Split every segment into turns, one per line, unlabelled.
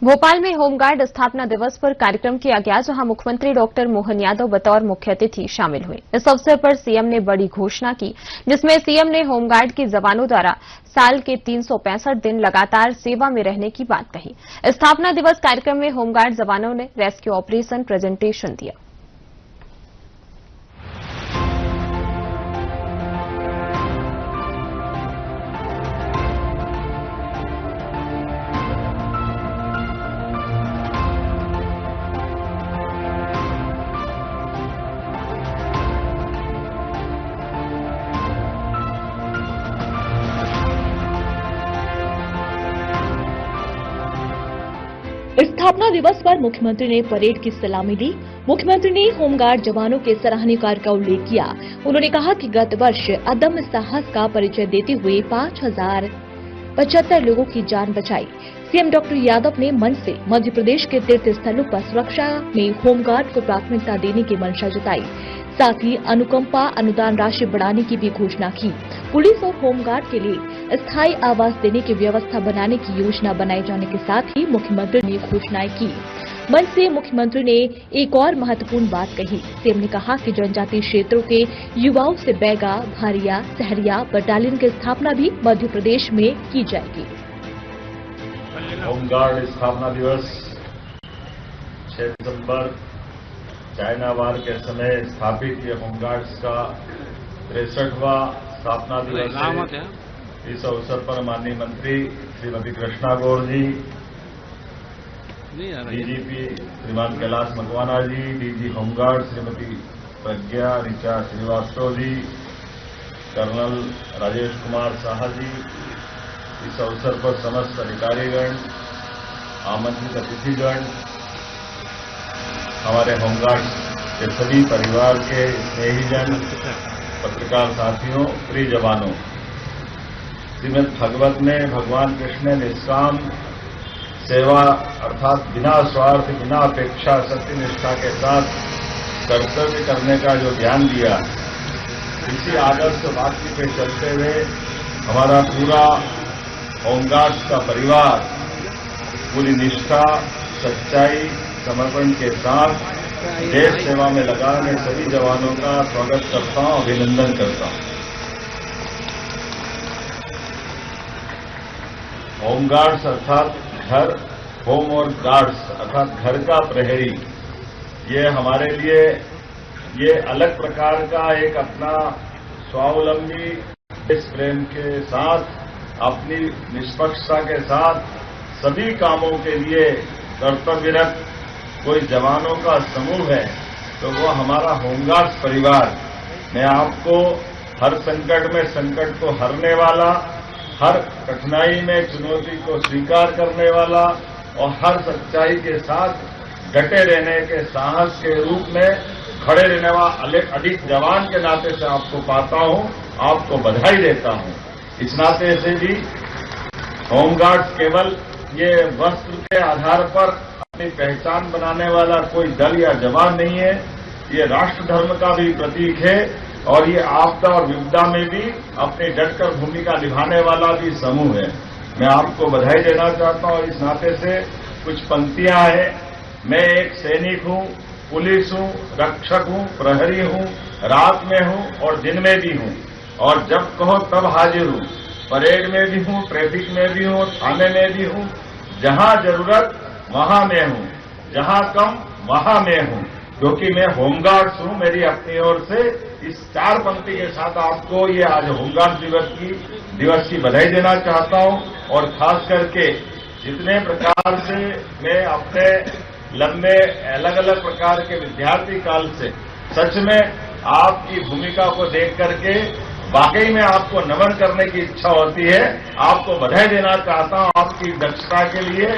भोपाल में होमगार्ड स्थापना दिवस पर कार्यक्रम किया गया, जहां मुख्यमंत्री डॉक्टर मोहन यादव बतौर मुख्य अतिथि शामिल हुए। इस अवसर पर सीएम ने बड़ी घोषणा की, जिसमें सीएम ने होमगार्ड के जवानों द्वारा साल के 365 दिन लगातार सेवा में रहने की बात कही। स्थापना दिवस कार्यक्रम में होमगार्ड जवानों ने रेस्क्यू ऑपरेशन प्रेजेंटेशन दिया।
स्थापना दिवस पर मुख्यमंत्री ने परेड की सलामी ली। मुख्यमंत्री ने होमगार्ड जवानों के सराहनीय कार्य का उल्लेख किया। उन्होंने कहा कि गत वर्ष अदम्य साहस का परिचय देते हुए 5075 लोगों की जान बचाई। सीएम डॉक्टर यादव ने मन से मध्य प्रदेश के तीर्थ स्थलों पर सुरक्षा में होमगार्ड को प्राथमिकता देने की मंशा जताई। साथ ही अनुकंपा अनुदान राशि बढ़ाने की भी घोषणा की। पुलिस और होमगार्ड के लिए स्थायी आवास देने की व्यवस्था बनाने की योजना बनाए जाने के साथ ही मुख्यमंत्री ने घोषणाएं की। मंच से मुख्यमंत्री ने एक और महत्वपूर्ण बात कही। सीएम ने कहा कि जनजातीय क्षेत्रों के युवाओं से बैगा, भारिया, सहरिया बटालियन की स्थापना भी मध्य प्रदेश में की जाएगी।
होमगार्ड स्थापना दिवस 6 दिसंबर चाइना वार के समय स्थापित ये होमगार्ड्स का 63वां स्थापना दिवस है। इस अवसर पर माननीय मंत्री श्रीमती कृष्णा गौर जी, डीजीपी श्रीमान कैलाश मकवाना जी, डीजी होमगार्ड श्रीमती प्रज्ञा ऋचा श्रीवास्तव जी, कर्नल राजेश कुमार साहा जी, इस अवसर पर समस्त अधिकारीगण, आमंत्रित अतिथिगण, हमारे होमगार्ड के सभी परिवार के स्नेहीजन, पत्रकार साथियों, प्रिय जवानों, श्रीमद् भागवत में भगवान कृष्ण ने निष्काम सेवा अर्थात बिना स्वार्थ, बिना अपेक्षा, सत्यनिष्ठा के साथ कर्तव्य करने का जो ज्ञान दिया, इसी आदर्श वाक्य पे चलते हुए हमारा पूरा होमगार्ड्स का परिवार पूरी निष्ठा, सच्चाई, समर्पण के साथ देश सेवा में लगा मैं सभी जवानों का स्वागत करता हूं, अभिनंदन करता हूं। होमगार्ड्स अर्थात घर, होम और गार्ड्स अर्थात घर का प्रहरी, ये हमारे लिए ये अलग प्रकार का एक अपना स्वावलंबी देश प्रेम के साथ, अपनी निष्पक्षता के साथ सभी कामों के लिए कर्तव्यरत कोई जवानों का समूह है, तो वो हमारा होमगार्ड्स परिवार। मैं आपको हर संकट में संकट को हरने वाला, हर कठिनाई में चुनौती को स्वीकार करने वाला और हर सच्चाई के साथ डटे रहने के साहस के रूप में खड़े रहने वाला अधिक जवान के नाते से आपको पाता हूं, आपको बधाई देता हूं। इस नाते से भी होमगार्ड्स केवल ये वस्त्र के आधार पर अपनी पहचान बनाने वाला कोई दल या जवान नहीं है, ये राष्ट्र धर्म का भी प्रतीक है और ये आपदा और विपदा में भी अपनी डटकर भूमिका निभाने वाला भी समूह है। मैं आपको बधाई देना चाहता हूं। इस नाते से कुछ पंक्तियां हैं। मैं एक सैनिक हूं, पुलिस हूं, रक्षक हूं, प्रहरी हूं, रात में हूं और दिन में भी हूं, और जब कहो तब हाजिर हूं। परेड में भी हूं, ट्रैफिक में भी हूं, थाने में भी हूं, जहां जरूरत वहां मैं हूं, जहां कम वहां मैं हूं, क्योंकि मैं होमगार्ड्स हूं। मेरी अपनी ओर से इस 4 पंक्ति के साथ आपको ये आज होमगार्ड दिवस की बधाई देना चाहता हूं। और खास करके जितने प्रकार से मैं अपने लंबे अलग अलग प्रकार के विद्यार्थी काल से सच में आपकी भूमिका को देख करके वाकई में आपको नमन करने की इच्छा होती है। आपको बधाई देना चाहता हूं आपकी दक्षता के लिए,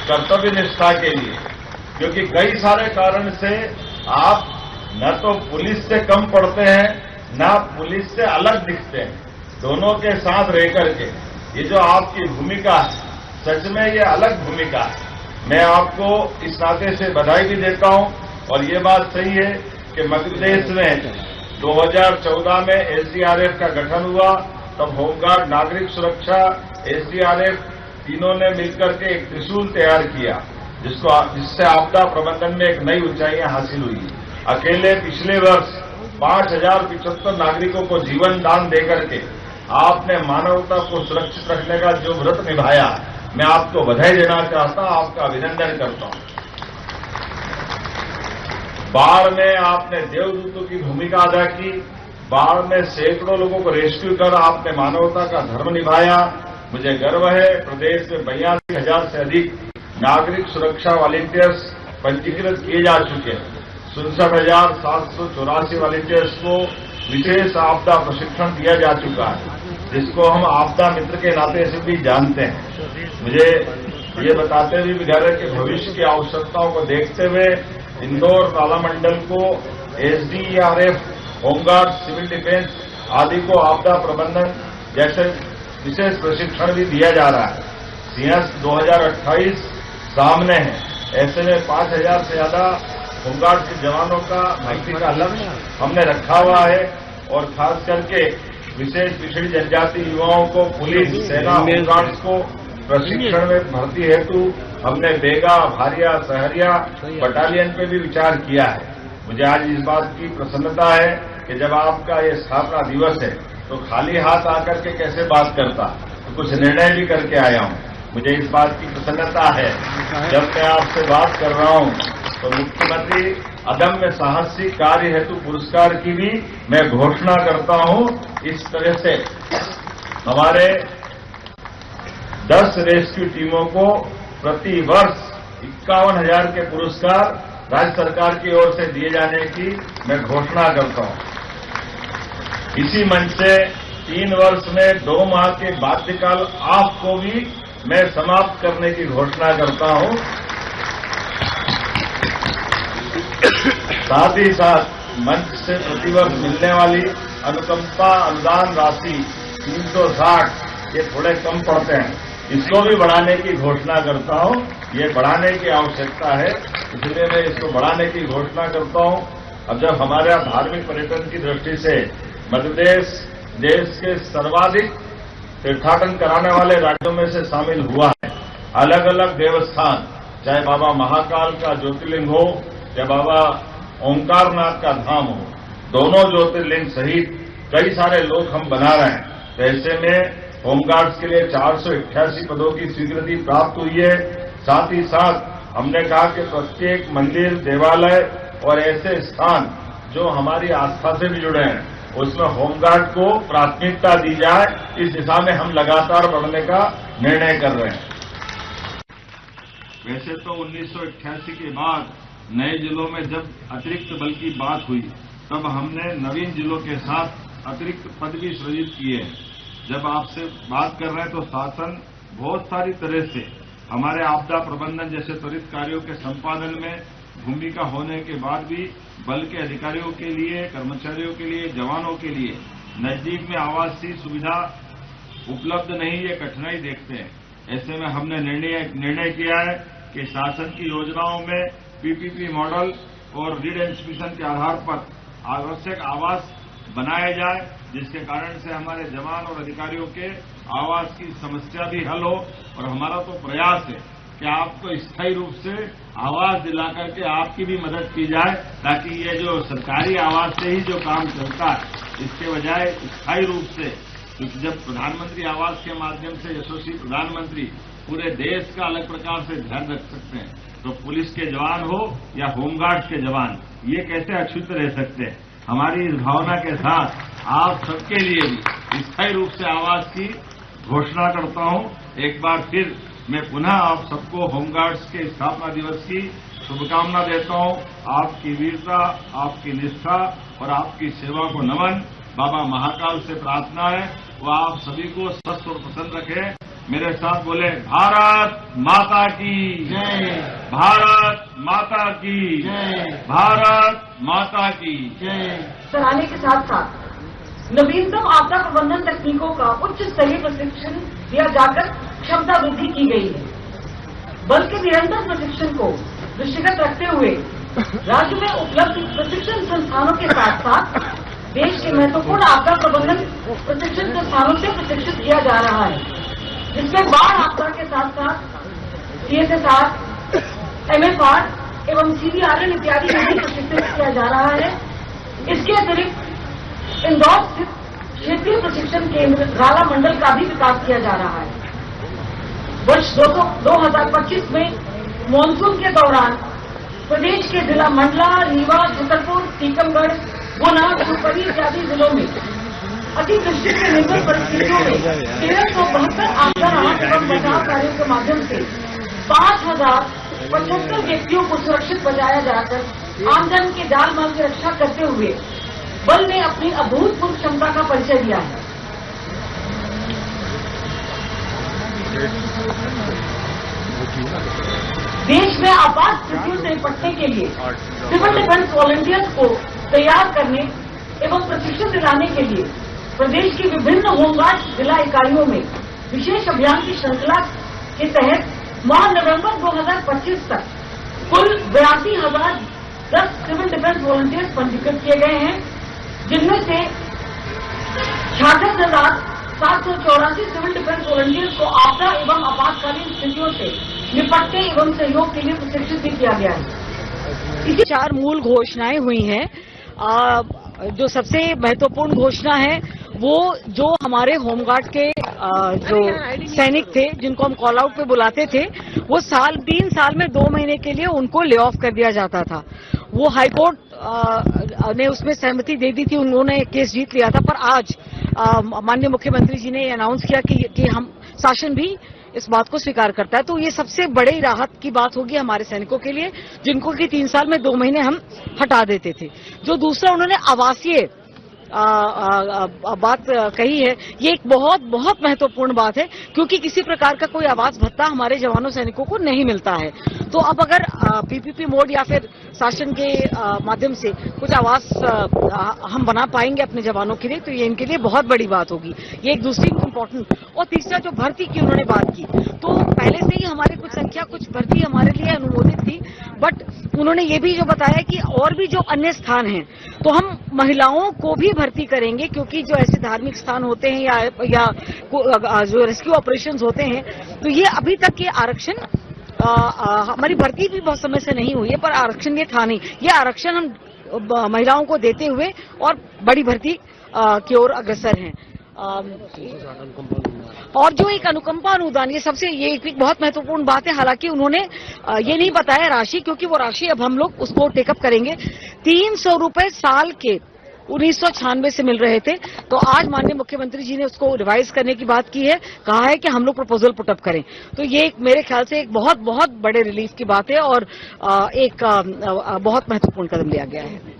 कर्तव्य निष्ठा के लिए, क्योंकि कई सारे कारण से आप न तो पुलिस से कम पड़ते हैं, न पुलिस से अलग दिखते हैं। दोनों के साथ रह करके ये जो आपकी भूमिका है, सच में ये अलग भूमिका है। मैं आपको इस नाते से बधाई भी देता हूं। और ये बात सही है कि मध्य प्रदेश में 2014 में एसडीआरएफ का गठन हुआ, तब होमगार्ड, नागरिक सुरक्षा, एसडीआरएफ तीनों ने मिलकर के एक त्रिशूल तैयार किया जिससे आपदा प्रबंधन में एक नई ऊंचाइयां हासिल हुई। अकेले पिछले वर्ष 5075 नागरिकों को जीवन दान देकर के आपने मानवता को सुरक्षित रखने का जो व्रत निभाया, मैं आपको बधाई देना चाहता हूं, आपका अभिनंदन करता हूं। बाढ़ में आपने देवदूतों की भूमिका अदा की। बाढ़ में सैकड़ों लोगों को रेस्क्यू कर आपने मानवता का धर्म निभाया। मुझे गर्व है, प्रदेश में 82,000 से अधिक नागरिक सुरक्षा वॉलंटियर्स पंजीकृत किए जा चुके हैं। 67,784 वॉलंटियर्स को विशेष आपदा प्रशिक्षण दिया जा चुका है, जिसको हम आपदा मित्र के नाते से भी जानते हैं। मुझे ये बताते हुए भी गर्व है कि भविष्य की आवश्यकताओं को देखते हुए इंदौर नाला मंडल को एसडीआरएफ, होमगार्ड, सिविल डिफेंस आदि को आपदा प्रबंधन जैसे विशेष प्रशिक्षण भी दिया जा रहा है। सिंहस्थ 2028 सामने है, ऐसे में 5,000 से ज्यादा होमगार्ड के जवानों का भर्ती का लक्ष्य हमने रखा हुआ है और खास करके विशेष पिछड़ी जनजाति युवाओं को पुलिस, सेना, होमगार्ड्स को प्रशिक्षण में भर्ती हेतु हमने बेगा, भारिया, सहरिया बटालियन पे भी विचार किया है। मुझे आज इस बात की प्रसन्नता है कि जब आपका ये स्थापना दिवस है तो खाली हाथ आकर के कैसे बात करता, तो कुछ निर्णय भी करके आया हूं। मुझे इस बात की प्रसन्नता है, जब मैं आपसे बात कर रहा हूं तो मुख्यमंत्री अदम्य साहसिक कार्य हेतु पुरस्कार की भी मैं घोषणा करता हूं। इस तरह से हमारे 10 रेस्क्यू टीमों को प्रति वर्ष 51,000 के पुरस्कार राज्य सरकार की ओर से दिए जाने की मैं घोषणा करता हूं। इसी मंच से 3 वर्ष में 2 माह के बाध्यकाल ऑफ को भी मैं समाप्त करने की घोषणा करता हूं। साथ ही साथ मंच से प्रतिवर्ष मिलने वाली अनुकंपा अनुदान राशि 360 ये थोड़े कम पड़ते हैं, इसको भी बढ़ाने की घोषणा करता हूं। ये बढ़ाने की आवश्यकता है, इसलिए मैं इसको बढ़ाने की घोषणा करता हूं। अब जब हमारे धार्मिक पर्यटन की दृष्टि से मध्य प्रदेश देश के सर्वाधिक तीर्थाटन कराने वाले राज्यों में से शामिल हुआ है। अलग अलग देवस्थान, चाहे बाबा महाकाल का ज्योतिर्लिंग हो या बाबा ओंकारनाथ का धाम हो, दोनों ज्योतिर्लिंग सहित कई सारे लोग हम बना रहे हैं। तो ऐसे में होमगार्ड्स के लिए 488 पदों की स्वीकृति प्राप्त हुई है। साथ ही साथ हमने कहा कि प्रत्येक मंदिर, देवालय और ऐसे स्थान जो हमारी आस्था से भी जुड़े हैं, उसमें होमगार्ड को प्राथमिकता दी जाए। इस दिशा में हम लगातार बढ़ने का निर्णय कर रहे हैं। वैसे तो 1988 के बाद नए जिलों में जब अतिरिक्त बल की बात हुई, तब हमने नवीन जिलों के साथ अतिरिक्त पद भी सृजित किए हैं। जब आपसे बात कर रहे हैं तो शासन बहुत सारी तरह से हमारे आपदा प्रबंधन जैसे त्वरित कार्यों के संपादन में भूमिका होने के बाद भी बल के अधिकारियों के लिए, कर्मचारियों के लिए, जवानों के लिए नजदीक में आवासीय सुविधा उपलब्ध नहीं, ये कठिनाई देखते हैं। ऐसे में हमने निर्णय किया है कि शासन की योजनाओं में पीपीपी मॉडल और रीडेंसिफिकेशन के आधार पर आवश्यक आवास बनाए जाए, जिसके कारण से हमारे जवान और अधिकारियों के आवास की समस्या भी हल हो। और हमारा तो प्रयास है कि आपको स्थायी रूप से आवास दिलाकर के आपकी भी मदद की जाए, ताकि ये जो सरकारी आवास से ही जो काम चलता है, इसके बजाय स्थायी रूप से, क्योंकि जब प्रधानमंत्री आवास के माध्यम से यशस्वी प्रधानमंत्री पूरे देश का अलग प्रकार से ध्यान रख सकते हैं, तो पुलिस के जवान हो या होमगार्ड्स के जवान, ये कैसे अछूत रह सकते हैं। हमारी इस भावना के साथ आप सबके लिए भी स्थायी रूप से आवास की घोषणा करता हूं। एक बार फिर मैं पुनः आप सबको होमगार्ड्स के स्थापना दिवस की शुभकामना देता हूं। आपकी वीरता, आपकी निष्ठा और आपकी सेवा को नमन। बाबा महाकाल से प्रार्थना है वो आप सभी को स्वस्थ और प्रसन्न रखें। मेरे साथ बोले, भारत माता की जय, भारत माता की जय, भारत माता की जय।
सराहने के साथ साथ नवीनतम आपदा प्रबंधन तकनीकों का उच्च स्तरीय प्रशिक्षण दिया जाकर क्षमता वृद्धि की गई है। बल के निरंतर प्रशिक्षण को दृष्टिगत रखते हुए राज्य में उपलब्ध प्रशिक्षण संस्थानों के साथ साथ देश के महत्वपूर्ण आपदा प्रबंधन प्रशिक्षण संस्थानों से प्रशिक्षित किया जा रहा है, जिसमें बाढ़ आपदा के साथ साथ CSSR, MFR एवं CBRN इत्यादि में भी प्रशिक्षित किया जा रहा है। इसके अतिरिक्त इंदौर स्थित क्षेत्रीय प्रशिक्षण केंद्र राला मंडल का भी विकास किया जा रहा है। वर्ष 2025 में मानसून के दौरान प्रदेश के जिला मंडला, रीवा, छतरपुर, टीकमगढ़, गुना, शिवपुरी इत्यादि जिलों में अतिवृष्टि से निर्भर परिस्थितियों में 1372 आपदा राहत एवं बचाव कार्यों के माध्यम से 5075 व्यक्तियों को सुरक्षित बचाया जाकर आमजन के जान माल की रक्षा करते हुए बल ने अपनी अभूतपूर्व क्षमता का परिचय दिया है। देश में आपात स्थितियों से निपटने के लिए सिविल डिफेंस वॉलंटियर्स को तैयार करने एवं प्रशिक्षण दिलाने के लिए प्रदेश की विभिन्न होमगार्ड जिला इकाइयों में विशेष अभियान की श्रृंखला के तहत माह नवंबर 2025 तक कुल 82,010 सिविल डिफेंस वॉलंटियर्स पंजीकृत किए गए हैं, जिनमें से 66,784 सिविल डिफेंस वॉलंटियर्स को आपदा एवं आपातकालीन स्थितियों से निपटने एवं सहयोग के लिए प्रशिक्षित भी किया गया है।
इसी 4 मूल घोषणाएं हुई हैं। जो सबसे महत्वपूर्ण घोषणा है वो जो हमारे होमगार्ड के जो सैनिक थे, जिनको हम कॉल आउट पे बुलाते थे, वो 3 साल में 2 महीने के लिए उनको ले ऑफ कर दिया जाता था। वो हाईकोर्ट ने उसमें सहमति दे दी थी, उन्होंने केस जीत लिया था। पर आज माननीय मुख्यमंत्री जी ने अनाउंस किया कि हम शासन भी इस बात को स्वीकार करता है। तो ये सबसे बड़ी राहत की बात होगी हमारे सैनिकों के लिए, जिनको कि 3 साल में 2 महीने हम हटा देते थे। जो दूसरा उन्होंने आवासीय बात कही है, ये एक बहुत बहुत महत्वपूर्ण बात है, क्योंकि किसी प्रकार का कोई आवास भत्ता हमारे जवानों सैनिकों को नहीं मिलता है। तो अब अगर PPP मोड या फिर शासन के माध्यम से कुछ आवास हम बना पाएंगे अपने जवानों के लिए, तो ये इनके लिए बहुत बड़ी बात होगी। ये एक दूसरी इम्पोर्टेंट। और तीसरा जो भर्ती की उन्होंने बात की, तो पहले से ही हमारे कुछ भर्ती हमारे लिए अनुमोदित थी, बट उन्होंने ये भी जो बताया कि और भी जो अन्य स्थान हैं, तो हम महिलाओं को भी भर्ती करेंगे, क्योंकि जो ऐसे धार्मिक स्थान होते हैं या जो रेस्क्यू ऑपरेशंस होते हैं, तो ये अभी तक ये आरक्षण हमारी भर्ती भी बहुत समय से नहीं हुई है, पर आरक्षण ये था नहीं। ये आरक्षण हम महिलाओं को देते हुए और बड़ी भर्ती की ओर अग्रसर हैं। और जो एक अनुकंपा अनुदान, ये एक बहुत महत्वपूर्ण बात है। हालांकि उन्होंने ये नहीं बताया राशि, क्योंकि वो राशि अब हम लोग उसको टेकअप करेंगे। 300 रुपए साल के 1996 से मिल रहे थे, तो आज माननीय मुख्यमंत्री जी ने उसको रिवाइज करने की बात की है, कहा है कि हम लोग प्रपोजल पुटअप करें। तो ये मेरे ख्याल से एक बहुत बहुत बड़े रिलीफ की बात है और एक बहुत महत्वपूर्ण कदम लिया गया है।